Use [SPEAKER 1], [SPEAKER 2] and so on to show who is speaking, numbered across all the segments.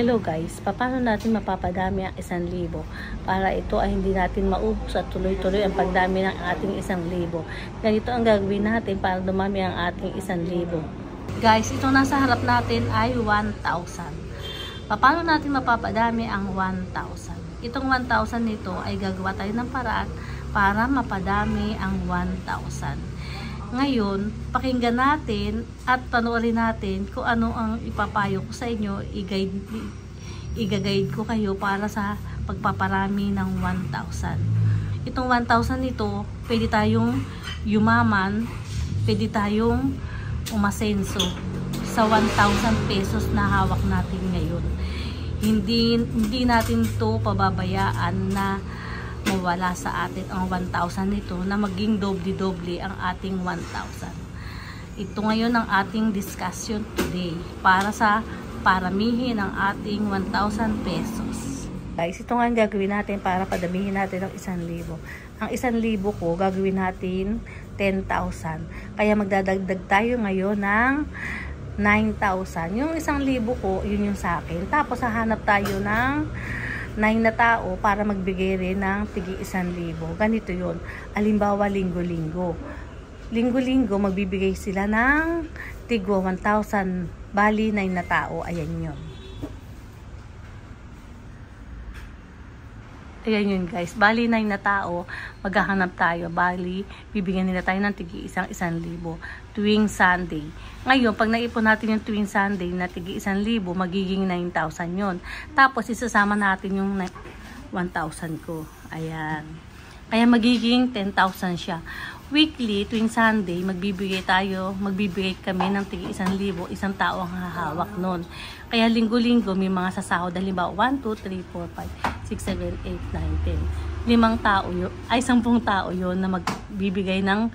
[SPEAKER 1] Hello guys, paano natin mapapadami ang 1,000 para ito ay hindi natin maubos at tuloy-tuloy ang pagdami ng ating 1,000. Ganito ang gagawin natin para dumami ang ating 1,000. Guys, ito nasa harap natin ay 1,000. Paano natin mapapadami ang 1,000? Itong 1,000 nito ay gagawa tayo ng paraan para mapadami ang 1,000. Ngayon, pakinggan natin at panoorin natin kung ano ang ipapayo ko sa inyo, i-guide ko kayo para sa pagpaparami ng 1,000. Itong 1,000 nito, pwede tayong yumaman, pwede tayong umasenso sa 1,000 pesos na hawak natin ngayon. Hindi natin to pababayaan na mawala sa atin ang 1,000 nito na maging doble-doble ang ating 1,000. Ito ngayon ang ating discussion today para sa paramihin ang ating 1,000 pesos. Guys, ito nga ang gagawin natin para padamihin natin ang 1,000. Ang 1,000 ko gagawin natin 10,000. Kaya magdadagdag tayo ngayon ng 9,000. Yung 1,000 ko, yun yung sa akin. Tapos hahanap tayo ng 9 na tao para magbigay rin ng tigi 1,000. Ganito yun. Alimbawa, linggo-linggo. Linggo-linggo, magbibigay sila ng tigwa 1,000. Bali, 9 na tao. Ayan yun. Ayan yun guys. Bali, 9 na tao. Maghahanap tayo. Bali, bibigyan nila tayo ng tigi 1,000 tuwing Sunday. Ngayon, pag naipon natin yung tuwing Sunday na tigi 1,000, magiging 9,000 yun. Tapos, isasama natin yung 1,000 ko. Ayan. Kaya magiging 10,000 siya. Weekly, tuwing Sunday, magbibigay kami ng tigi 1,000. Isang tao ang hahawak nun. Kaya linggo-linggo, may mga sasahod. Halimbawa, 1, 2, 3, 4, 5, 6, 7, 8, 9, 10. 5 tao yun, ay 10 tao yun na magbibigay ng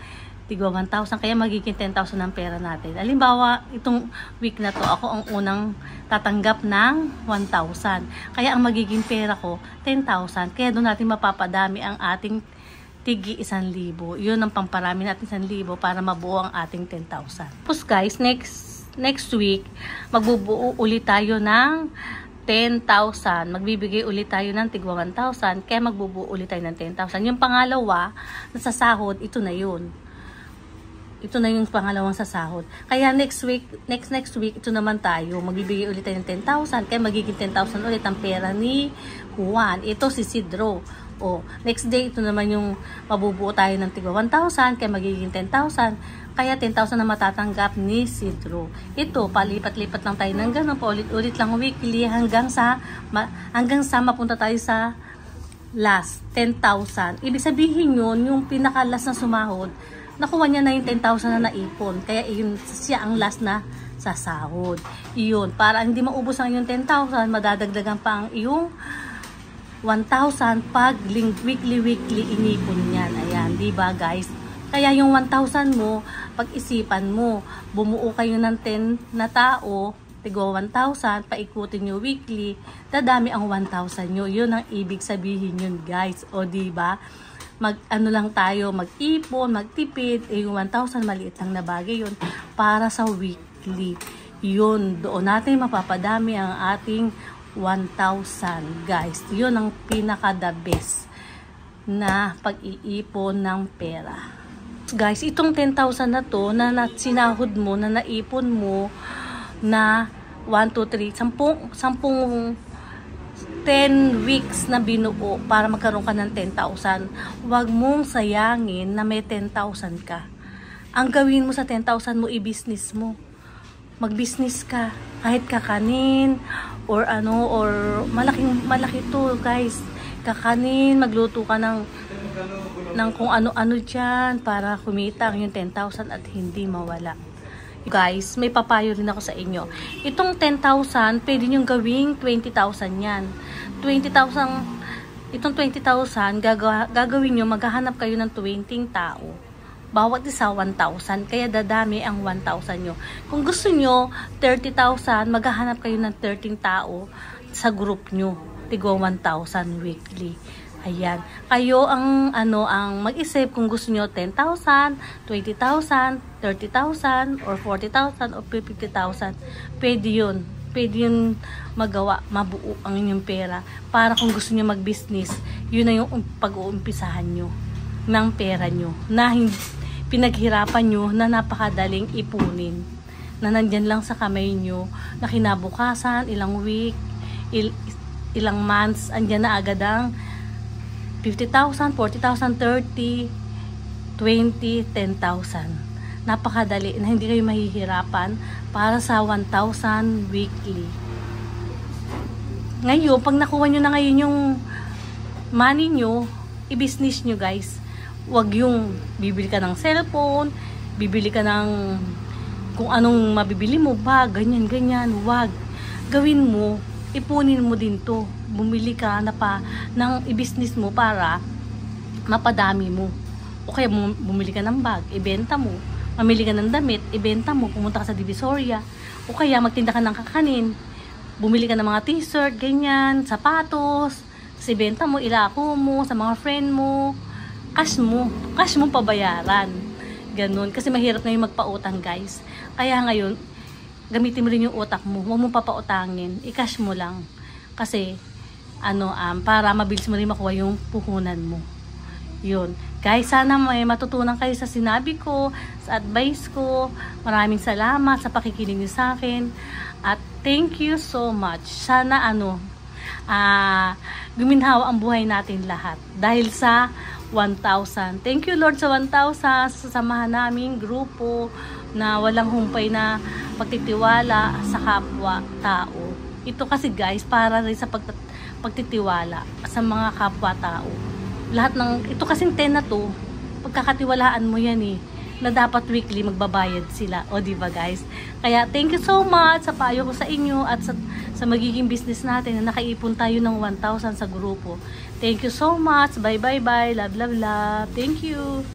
[SPEAKER 1] tigwa 1,000. Kaya magiging 10,000 ang pera natin. Halimbawa, itong week na to, ako ang unang tatanggap ng 1,000. Kaya ang magiging pera ko, 10,000. Kaya doon natin mapapadami ang ating tigi 1,000. Yun ang pamparami natin 1,000 para mabuo ang ating 10,000. Tapos guys, next week, magbubuo ulit tayo ng 10,000. Magbibigay ulit tayo ng tigwa 1,000. Kaya magbubuo ulit tayo ng 10,000. Yung pangalawa, nasasahod, ito na yun. Ito na yung pangalawang sasahod. Kaya next week, ito naman tayo. Magbibigay ulit tayo ng 10,000. Kaya magiging 10,000 ulit ang pera ni Juan. Ito si Sidro. O, next day, ito naman yung mabubuo tayo ng tigwa 1,000. Kaya magiging 10,000. Kaya 10,000 na matatanggap ni Sidro. Ito, palipat-lipat lang tayo ng ganun. Paulit-ulit lang weekly hanggang sa mapunta tayo sa last, 10,000. Ibig sabihin yun, yung pinaka-last na sumahod, nakuha niya na yung 10,000 na naipon. Kaya yun, siya ang last na sasahod. Iyon, para hindi maubos ang yung 10,000, madadagdagan pa ang iyong 1,000 pag weekly inipon niyan. Ayan, diba guys? Kaya yung 1,000 mo, pag-isipan mo, bumuo kayo ng 10 na tao, tigwa 1,000, paikutin nyo weekly, dadami ang 1,000 nyo. Yun ang ibig sabihin yun guys. O diba? Ano lang tayo, mag-ipon, magtipid, yung 1,000 maliit lang na bagay yun para sa weekly. Yun, doon natin mapapadami ang ating 1,000 guys. Yun ang pinaka the best na pag-iipon ng pera. Guys, itong 10,000 na to na sinahod mo, na naipon mo na 1, 2, 3, 10 weeks na binuo para magkaroon ka ng 10,000. Huwag mong sayangin na may 10,000 ka. Ang gawin mo sa 10,000 mo, i-business mo. Mag-business ka. Kahit kakanin, or malaki to guys. Kakanin, magluto ka ng kung ano-ano dyan para kumita ang yung 10,000 at hindi mawala. Guys, may papayo rin ako sa inyo. Itong 10,000, pwede nyo gawing 20,000 yan. 20,000, itong 20,000, gagawin nyo, maghahanap kayo ng 20 tao. Bawat isa 1,000, kaya dadami ang 1,000 nyo. Kung gusto nyo, 30,000, maghahanap kayo ng 13 tao sa group nyo. Tigwa 1,000 weekly. Ayan. Kayo ang mag-isip kung gusto nyo 10,000, 20,000, 30,000, or 40,000, or 50,000. Pwede yun. pwede yun magawa, mabuo ang inyong pera. Para kung gusto nyo mag-business, yun na yung pag-uumpisahan nyo ng pera nyo. Na pinaghirapan nyo na napakadaling ipunin. Na nandyan lang sa kamay nyo, na kinabukasan, ilang week, ilang months, andyan na agad ang 50,000, 40,000, 30, 20, 10,000. Napakadali na hindi kayo mahihirapan para sa 1,000 weekly. Ngayon, pag nakuha nyo na ngayon yung money nyo, i-business nyo guys. Huwag yung bibili ka ng cellphone, bibili ka ng kung anong mabibili mo ba, ganyan, ganyan. Huwag. Gawin mo, ipunin mo din to. Bumili ka na pa ng i-business mo para mapadami mo. O kaya bumili ka ng bag, ibenta mo. Mamili ka ng damit, ibenta mo, pumunta ka sa Divisoria, o kaya magtinda ka ng kakanin, bumili ka ng mga t-shirt, ganyan, sapatos, tapos ibenta mo, ilako mo sa mga friend mo, cash mo pabayaran, ganun, kasi mahirap na yung magpautang guys. Kaya ngayon, gamitin mo rin yung utak mo, huwag mo papautangin, i-cash mo lang, kasi, para mabilis mo rin makuha yung puhunan mo. Yun. Guys, sana may matutunan kayo sa sinabi ko, sa advice ko. Maraming salamat sa pakikinig niyo sa akin. At thank you so much. Sana guminhawa ang buhay natin lahat. Dahil sa 1,000. Thank you Lord sa 1,000. Sa samahan naming grupo na walang humpay na pagtitiwala sa kapwa-tao. Ito kasi guys, para rin sa pagtitiwala sa mga kapwa-tao. Lahat ng, ito kasing 10 na to, pagkakatiwalaan mo yan na dapat weekly magbabayad sila. O diba guys? Kaya thank you so much sa payo ko sa inyo at sa magiging business natin na nakaipon tayo ng 1,000 sa grupo. Thank you so much. Bye bye bye. Love love love. Thank you.